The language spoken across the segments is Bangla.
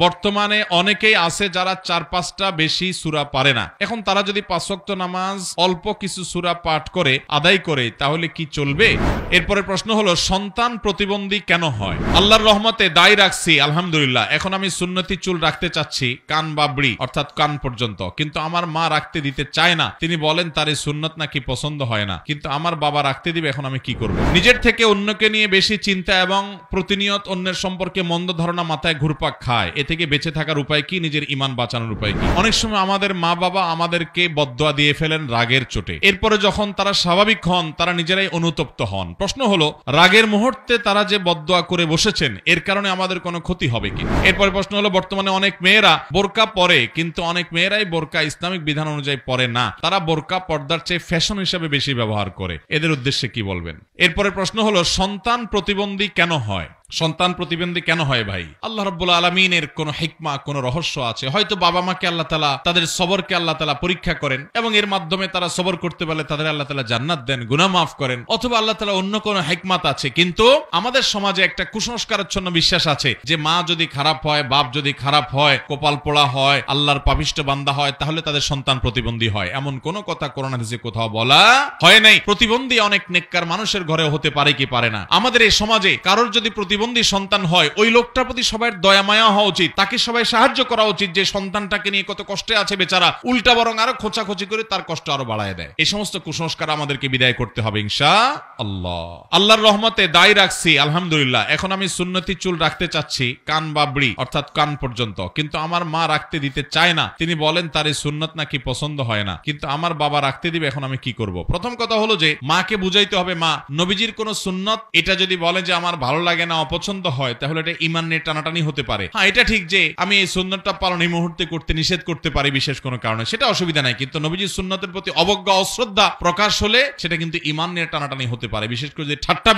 বর্তমানে অনেকেই আছে যারা 4-5টা বেশি সূরা পারে না। এখন তারা যদি 5 ওয়াক্ত নামাজ অল্প কিছু সূরা পাঠ করে আদায় করে তাহলে কি চলবে? এরপরে প্রশ্ন হলো সন্তান প্রতিবন্ধী কেন হয়? আল্লাহর রহমতে দায় রাখছি আলহামদুলিল্লাহ। এখন আমি সুন্নতি চুল রাখতে চাচ্ছি কান বাবড়ি অর্থাৎ কান পর্যন্ত, কিন্তু আমার মা রাখতে দিতে চায় না। তিনি বলেন তার এই সুন্নত নাকি পছন্দ হয় না, কিন্তু আমার বাবা রাখতে দিবে। এখন আমি কি করব? নিজের থেকে অন্যকে নিয়ে বেশি চিন্তা এবং প্রতিনিয়ত অন্যের সম্পর্কে মন্দ ধারণা মাথায় ঘুরপাক খায়। থেকে বেঁচে থাকার উপায় কি? নিজের ঈমান বাঁচানোর উপায় কি? অনেক সময় আমাদের মা বাবা আমাদেরকে বদদোয়া দিয়ে ফেলেন রাগের চোটে। এরপরে যখন তারা স্বাভাবিক হন তারা নিজেরাই অনুতপ্ত হন। প্রশ্ন হলো রাগের মুহূর্তে তারা যে বদদোয়া করে বসেছেন এর কারণে আমাদের কোনো ক্ষতি হবে কি? এরপরে প্রশ্ন হলো বর্তমানে অনেক মেয়েরা বোরকা পরে, কিন্তু অনেক মেয়েরাই বোরকা ইসলামিক বিধান অনুযায়ী পরে না। তারা বোরকা পর্দার চেয়ে ফ্যাশন হিসেবে বেশি ব্যবহার করে। এদের উদ্দেশ্যে কি বলবেন? এরপরে প্রশ্ন হলো সন্তান প্রতিবন্ধী কেন হয়? সন্তান প্রতিবন্ধী কেন হয় ভাই? আল্লাহ রাব্বুল আলামিনের কোন হিকমা, কোন রহস্য আছে। হয়তো বাবা মাকে আল্লাহ তাআলা তাদের সবরকে আল্লাহ তাআলা পরীক্ষা করেন এবং এর মাধ্যমে তারা সবর করতে পারলে তাদের আল্লাহ তাআলা জান্নাত দেন, গুনাহ মাফ করেন, অথবা আল্লাহ তাআলা অন্য কোন হিকমত আছে। কিন্তু আমাদের সমাজে একটা কুসংস্কারাচ্ছন্ন বিশ্বাস আছে যে মা যদি খারাপ হয়, বাপ যদি খারাপ হয়, কপাল পোড়া হয়, আল্লাহর পাপিষ্ঠ বান্দা হয়, তাহলে তাদের সন্তান প্রতিবন্ধী হয়। এমন কোন কথা কোরআন হাদিসে কোথাও বলা হয় নাই। প্রতিবন্ধী অনেক নেককার মানুষের ঘরে হতে পারে কি পারে না। আমাদের এই সমাজে কারোর যদি প্রতিবন্ধী সন্তান হয় ওই লোকটার প্রতি সবাই দয়া মায়া হওয়া উচিত, তাকে সবাই সাহায্য করা উচিত যে সন্তানটাকে নিয়ে কত কষ্টে আছে বেচারা, উল্টা বরং আরো খোঁচাখুচি করে তার কষ্ট আরো বাড়ায় দেয়। এই সমস্ত কুসংস্কার আমাদেরকে বিদায় করতে হবে ইনশাআল্লাহ। আল্লাহর রহমতে দায় রাখছি আলহামদুলিল্লাহ। এখন আমি সুন্নতি চুল রাখতে চাচ্ছি কান বাবড়ি অর্থাৎ কান পর্যন্ত, কিন্তু আমার মা রাখতে দিতে চায় না। তিনি বলেন তার এই সুন্নত নাকি পছন্দ হয় না, কিন্তু আমার বাবা রাখতে দিবে। এখন আমি কি করব? প্রথম কথা হলো যে মাকে বুঝাইতে হবে মা নবীজির কোন সুন্নত এটা যদি বলে যে আমার ভালো লাগে না, অপছন্দ হয়, তাহলে এটা ঈমান নিয়ে টানাটানি হতে পারে। হ্যাঁ, এটা ঠিক যে আমি এই সুন্নতটা পালন এই মুহূর্তে করতে নিষেধ করতে পারি বিশেষ কোনো কারণে, সেটা অসুবিধা নাই। কিন্তু নবীজির সুন্নতের প্রতি অবজ্ঞা অশ্রদ্ধা প্রকাশ হলে সেটা কিন্তু ঈমান নিয়ে টানাটানি হতে পারে, বিশেষ করে যে ঠাট্টা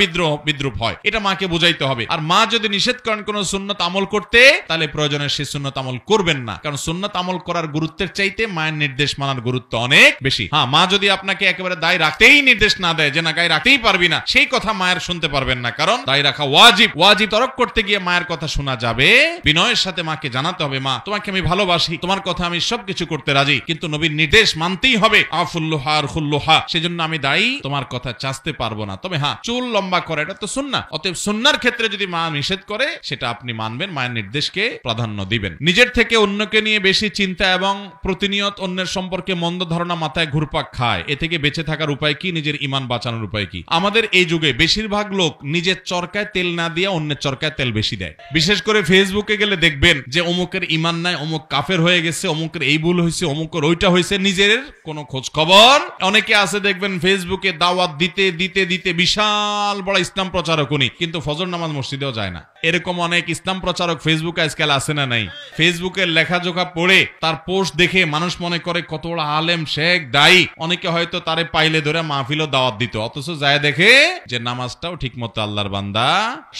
বিদ্রুপ হয়। এটা মাকে বুঝাইতে হবে। আর মা যদি নিষেধ করেন কোন সুন্নত আমল করতে, তাহলে প্রয়োজনে সেই সুন্নত আমল করবেন না, কারণ সুন্নত আমল করার গুরুত্বের চাইতে মায়ের নির্দেশ মানার গুরুত্ব অনেক বেশি। হ্যাঁ, মা যদি আপনাকে একেবারে দায় রাখতেই নির্দেশ না দেয় যে না গায়ে রাখতেই পারবি না, সেই কথা মায়ের শুনতে পারবেন না, কারণ দায় রাখা ওয়াজিব। ওয়াজিব তরক করতে গিয়ে মায়ের কথা শোনা যাবে। বিনয়ের সাথে মাকে জানাতে হবে মা তোমাকে আমি ভালোবাসি, তোমার কথা আমি সবকিছু করতে রাজি, কিন্তু নবীর নির্দেশ মানতেই হবে। আফুল্লুহা আর খুল্লুহা, সেজন্য আমি দায়ী, তোমার কথা চাচতে পারবো না। তবে হ্যাঁ, চুল লম্বা করে এটা তো সুন্নাহ। অতএব সুন্নাহর ক্ষেত্রে যদি মা নিষেধ করে সেটা আপনি মানবেন, মায়ের নির্দেশকে প্রাধান্য দিবেন। নিজের থেকে অন্যকে নিয়ে বেশি চিন্তা এবং প্রতিনিয়ত অন্যের সম্পর্কে মন্দ ধারণা মাথায় ঘুরপাক খায়। এ থেকে বেঁচে থাকার উপায় কি? নিজের ঈমান বাঁচানোর উপায় কি? আমাদের এই যুগে বেশিরভাগ লোক নিজের চরকায় তেল না দিয়ে অন্যের চরকায় তেল বেশি দেয়। বিশেষ করে ফেসবুকে গেলে দেখবেন যে অমুকের ঈমান নাই, অমুক কাফের হয়ে গেছে, অমুকের এই ভুল হয়েছে, অমুকের ওইটা হয়েছে, নিজের কোনো খোঁজ খবর। অনেকে আছে দেখবেন ফেসবুকে দাওয়াত দিতে দিতে দিতে বিশাল বড় ইসলাম প্রচারক উনি, কিন্তু ফজর নামাজ মসজিদেও যায় না। এরকম অনেক ইসলাম প্রচারক ফেসবুকে আজকাল আছে না নাই? ফেসবুকের লেখাজোখা পড়ে তার পোস্ট দেখে মানুষ মনে করে কত বড় আলেম, শেখ, দায়ী। অনেকে হয়তো তারে পাইলে ধরে মাহফিলও দাওয়াত দিত, অথচ যায় দেখে যে নামাজটাও ঠিক মতো আল্লাহর বান্দা।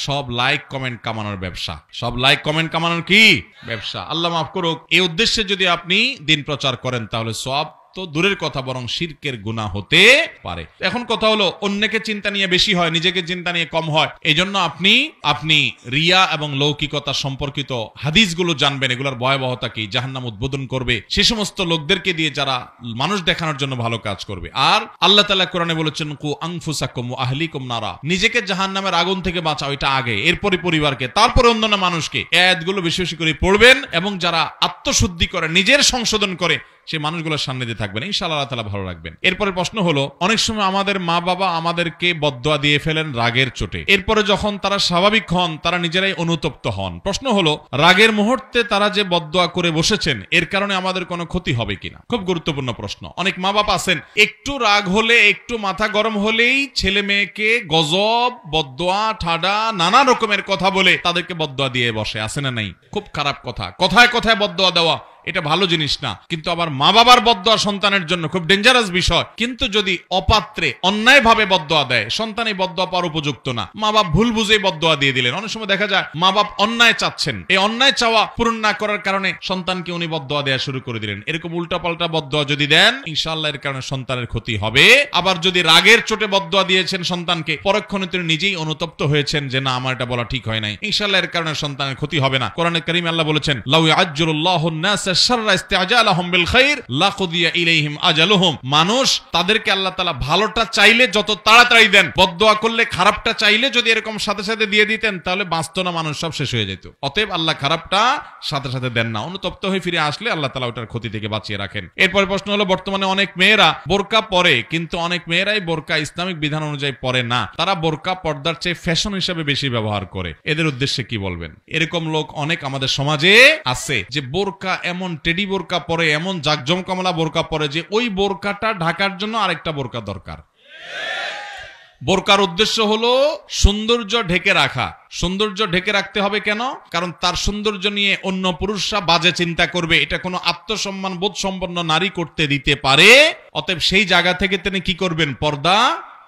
সব লাইক কমেন্ট কামানোর ব্যবসা, সব লাইক কমেন্ট কামানোর কি ব্যবসা। আল্লাহ মাফ করুক। এই উদ্দেশ্যে যদি আপনি দিন প্রচার করেন তাহলে সব তো দূরের কথা, বরং শিরকের গুনাহ হতে পারে। এখন কথা হলো অন্যকে চিন্তা নিয়ে বেশি হয়, নিজেকে চিন্তা নিয়ে কম হয়। এই জন্য আপনি রিয়া এবং লৌকিকতা সম্পর্কিত হাদিসগুলো জানবেন, এগুলোর ভয়াবহতা কি, জাহান্নাম উদ্বোধন করবে সে সমস্ত লোকদেরকে দিয়ে যারা মানুষ দেখানোর জন্য ভালো কাজ করবে। আর আল্লাহ তাআলা কোরআনে বলেছেন কু আনফুসাকুম ওয়া আহলিকুম নারা, নিজেকে জাহান্নামের আগুন থেকে বাঁচাও, এটা আগে, এরপরে পরিবারকে, তারপরে অন্যান্য মানুষকে। এই আয়াতগুলো বেশি বেশি করে পড়বেন এবং যারা আত্মশুদ্ধি করে, নিজের সংশোধন করে, সেই মানুষগুলোর সামনে দিয়ে থাকবেন, ইনশাআল্লাহ আল্লাহ তাআলা ভালো রাখবেন। এরপরে প্রশ্ন হলো অনেক সময় আমাদের মা বাবা আমাদেরকে বদদোয়া দিয়ে ফেলেন রাগের চোটে। এরপরে যখন তারা স্বাভাবিক হন তারা নিজেরাই অনুতপ্ত হন। প্রশ্ন হলো রাগের মুহূর্তে তারা যে বদদোয়া করে বসেছেন এর কারণে আমাদের কোনো ক্ষতি হবে কিনা? খুব গুরুত্বপূর্ণ প্রশ্ন। অনেক মা বাবা আছেন একটু রাগ হলে, একটু মাথা গরম হলেই ছেলে মেয়েকে গজব, বদদোয়া, ঠাডা, নানা রকমের কথা বলে তাদেরকে বদদোয়া দিয়ে বসে, আছে না নাই? খুব খারাপ কথা, কথায় কথায় বদদোয়া দেওয়া, এটা ভালো জিনিস না, কিন্তু আবার মা বাবার বদদোয়া সন্তানের জন্য খুব ডেঞ্জারাস বিষয়। কিন্তু যদি অপাত্রে অন্যায়ভাবে বদদোয়া দেয়, সন্তান এই বদদোয়া পাওয়ার উপযুক্ত না, মা বাপ ভুল বুঝে বদদোয়া দিয়ে দিলেন। অনেক সময় দেখা যায় মা বাপ অন্যায় চাচ্ছেন, এই অন্যায় চাওয়া পূরণ না করার কারণে সন্তানকে উনি বদদোয়া দেওয়া শুরু করে দিলেন। এরকম উল্টাপাল্টা বদদোয়া যদি দেন, ইনশাআল্লাহ এর কারণে সন্তানের ক্ষতি হবে। আবার যদি রাগের চোটে বদদোয়া দিয়েছেন সন্তানকে, পরক্ষণে তিনি নিজেই অনুতপ্ত হয়েছেন যে না, আমার এটা বলা ঠিক হয় নাই, ইনশাআল্লাহ এর কারণে সন্তানের ক্ষতি হবে না। কোরআনে কারীমে আল্লাহ বলেছেন, লাউ ইয়াজ্জালুল্লাহু আন-নাসা শাররা ইসতিআজালাহুম বিল খাইর লাকুদিয়া ইলাইহিম আজালুহুম। মানুষ তাদেরকে আল্লাহ তাআলা ভালোটা চাইলে যত তাড়াতাড়ি দেন, বদদোয়া করলে খারাপটা চাইলে যদি এরকম সাথে সাথে দিয়ে দিতেন, তাহলে বাঁচত না, মানুষ সব শেষ হয়ে যেত। অতএব আল্লাহ খারাপটা সাথে সাথে দেন না, অনুতপ্ত হয়ে ফিরে আসলে আল্লাহ তাআলা ওটার ক্ষতি থেকে বাঁচিয়ে রাখেন। এরপরে প্রশ্ন হলো, বর্তমানে অনেক মেয়েরা বোরকা পরে, কিন্তু অনেক মেয়েরাই বোরকা ইসলামিক বিধান অনুযায়ী পরে না, তারা বোরকা পর্দার চেয়ে ফ্যাশন হিসেবে বেশি ব্যবহার করে, এদের উদ্দেশ্যে কি বলবেন? এরকম লোক অনেক আমাদের সমাজে আছে যে বোরকা এমন টেডি বোরকা পরে, এমন জাকজমকামলা বোরকা পরে যে ওই বোরকাটা ঢাকার জন্য আরেকটা বোরকা দরকার। বোরকার উদ্দেশ্য হলো সৌন্দর্য ঢেকে রাখা। সৌন্দর্য ঢেকে রাখতে হবে কেন? কারণ তার সৌন্দর্য নিয়ে অন্য পুরুষরা বাজে চিন্তা করবে, এটা কোনো আত্মসম্মান বোধ সম্পন্ন নারী করতে দিতে পারে। অতএব সেই জায়গা থেকে তিনি কি করবেন? পর্দা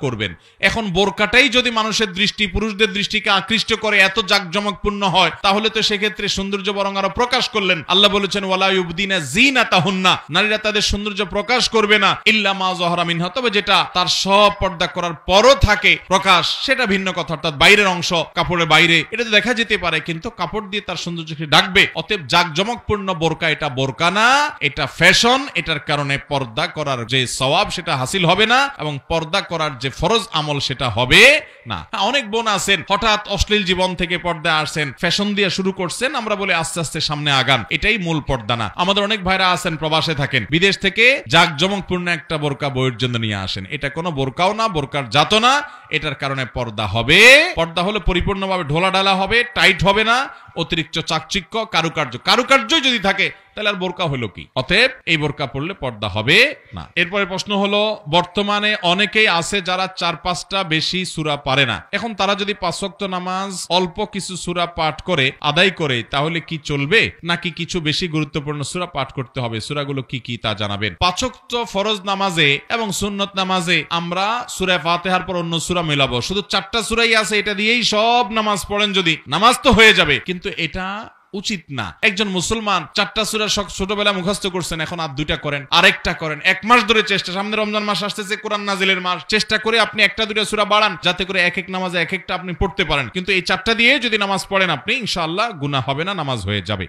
করবেন। এখন বোরকাটাই যদি মানুষের দৃষ্টি, পুরুষদের দৃষ্টিকে আকৃষ্ট করে, এত জাকজমকপূর্ণ হয়, তাহলে তো সেক্ষেত্রে সৌন্দর্য বরং আরো প্রকাশ করলেন। আল্লাহ বলেছেন, ওয়ালা ইউবদিনা যিনাতাহুন্না, নারীরা তাদের সৌন্দর্য প্রকাশ করবে না, ইল্লা মা যাহারা মিনহা, তবে যেটা তার সব পর্দা করার পরও থাকে প্রকাশ, সেটা ভিন্ন কথা, অর্থাৎ বাইরের অংশ, কাপড়ের বাইরে, এটা তো দেখা যেতে পারে, কিন্তু কাপড় দিয়ে তার সৌন্দর্যকে ঢাকবে। অতএব জাকজমকপূর্ণ বোরকা এটা বোরকা না, এটা ফ্যাশন। এটার কারণে পর্দা করার যে সওয়াব সেটা হাসিল হবে না, এবং পর্দা করার যে ফরজ আমল সেটা হবে না। অনেক বোন আছেন হঠাৎ অশ্লীল জীবন থেকে পর্দা আসছেন, ফ্যাশন দিয়ে শুরু করছেন, আমরা বলে আস্তে আস্তে সামনে আগান, এটাই মূল পর্দা না। আমাদের অনেক ভাইরা আছেন প্রবাসে থাকেন, বিদেশ থেকে জাকজমকপূর্ণ একটা বোরকা বইয়ের জন্য নিয়ে আসেন, এটা কোনো বোরকাও না, বোরকার জাত না, এটার কারণে পর্দা হবে। পর্দা হলে পরিপূর্ণভাবে ঢোলা ঢালা হবে, টাইট হবে না, অতিরিক্ত চাকচিক্য, কারুকার্য যদি থাকে তাহলে আর বোরকা হলো কি? অতএব এই বোরকা পড়লে পর্দা হবে না। এরপরে প্রশ্ন হলো, বর্তমানে অনেকেই আছে যারা 4-5টা বেশি সূরা পারে না, এখন তারা যদি 5 ওয়াক্ত নামাজ অল্প কিছু সূরা পাঠ করে আদায় করে, তাহলে কি চলবে, নাকি কিছু বেশি গুরুত্বপূর্ণ সূরা পাঠ করতে হবে? সূরাগুলো কি কি তা জানাবেন। 5 ওয়াক্ত ফরজ নামাজে এবং সুন্নত নামাজে আমরা সূরা ফাতিহার পর অন্য সূরা মেলাবো, শুধু 4টা সূরাই আছে, এটা দিয়েই সব নামাজ পড়েন, যদি নামাজ তো হয়ে যাবে, কিন্তু এটা উচিত না। একজন মুসলমান 4টা সূরা ছোটবেলা মুখস্থ করছেন, এখন আর 2টা করেন, আরেকটা করেন, 1 মাস ধরে চেষ্টা, সামনে রমজান মাস আসতেছে, কোরআন নাজিলের মাস, চেষ্টা করে আপনি 1টা-2টা সূরা বাড়ান, যাতে করে এক এক নামাজে এক একটা আপনি পড়তে পারেন। কিন্তু এই 4টা দিয়ে যদি নামাজ পড়েন আপনি, ইনশাআল্লাহ গুনাহ হবে না, নামাজ হয়ে যাবে।